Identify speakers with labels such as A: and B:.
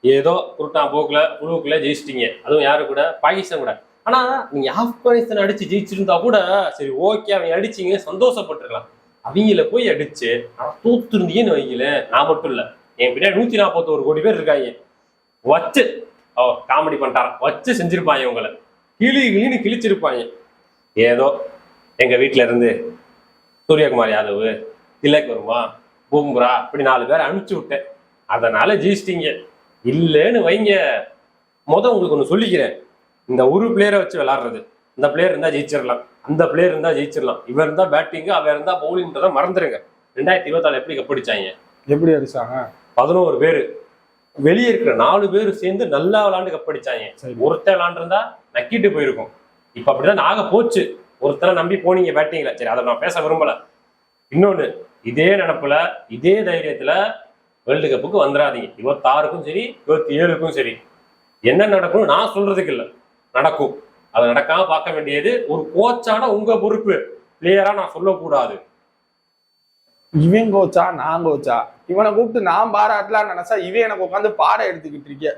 A: ஏதோ குருட்டான் போக்குல குழுவுக்குள்ள ஜெயிச்சிட்டீங்க, அதுவும் யாரு கூட, பாகிஸ்தான் கூட. ஆனா நீங்க ஆப்கானிஸ்தான் அடிச்சு ஜெயிச்சிருந்தா கூட சரி ஓகே, அவங்க அடிச்சீங்க சந்தோஷப்பட்டிருக்கலாம். அவங்கள போய் அடிச்சு தூத்து இருந்தீங்கன்னு வைங்கள, நான் மட்டும் இல்ல, என் பின்னாடி 141 கோடி பேர் இருக்காங்க. வச்சு காமெடி பண்ணிட்டாரான், வச்சு செஞ்சிருப்பாங்க உங்களை, கிளின்னு கிழிச்சிருப்பாங்க. ஏதோ எங்க வீட்டுல இருந்து சூரியகுமார் யாதவ், திலக் வருமா, பும்ரா, இப்படி 4 பேரை அனுப்பிச்சு விட்டேன், அதனால ஜெயிச்சிட்டீங்க. இல்லைன்னு வைங்க, உங்களுக்கு ஒண்ணு சொல்லிக்கிறேன், இந்த ஒரு பிளேயரை வச்சு விளையாடுறது, இந்த பிளேயர் இருந்தா ஜெயிச்சிடலாம், அந்த பிளேயர் இருந்தா ஜெயிச்சிடலாம், இவர் இருந்தா பேட்டிங் அவர் இருந்தா பவுலிங்ன்றத மறந்துருங்க. 2024 எப்படி கப்படிச்சாங்க,
B: எப்படி அடிச்சாங்க?
A: 11 பேரு வெளியே இருக்கிற 4 பேர் சேர்ந்து நல்லா விளாண்டு கப்படிச்சாங்க. ஒருத்தர் விளாண்டுருந்தா நக்கிட்டு போயிருக்கும். இப்ப அப்படிதான் நாக போச்சு, ஒருத்தரை நம்பி போனீங்க பேட்டிங்ல. சரி, அதை நான் பேச விரும்பல. இன்னொன்னு, இதே நினப்புல இதே தைரியத்துல வேர்ல்டு கப்புக்கு வந்துடாதீங்க. 26க்கும் சரி 27க்கும் சரி. என்ன நடக்கும் நான் சொல்றதுக்கு இல்லை, நடக்கும். அது நடக்காம பார்க்க வேண்டியது ஒரு கோச்சான உங்க பொறுப்பு, பிளேயரா நான் சொல்லக்கூடாது.
B: இவன் கோச்சா நான் கோச்சா, இவனை கூப்பிட்டு நான் பாராட்டலாம்னு நினைச்சா இவன் எனக்கு உட்காந்து பாடம் எடுத்துக்கிட்டு இருக்கேன்.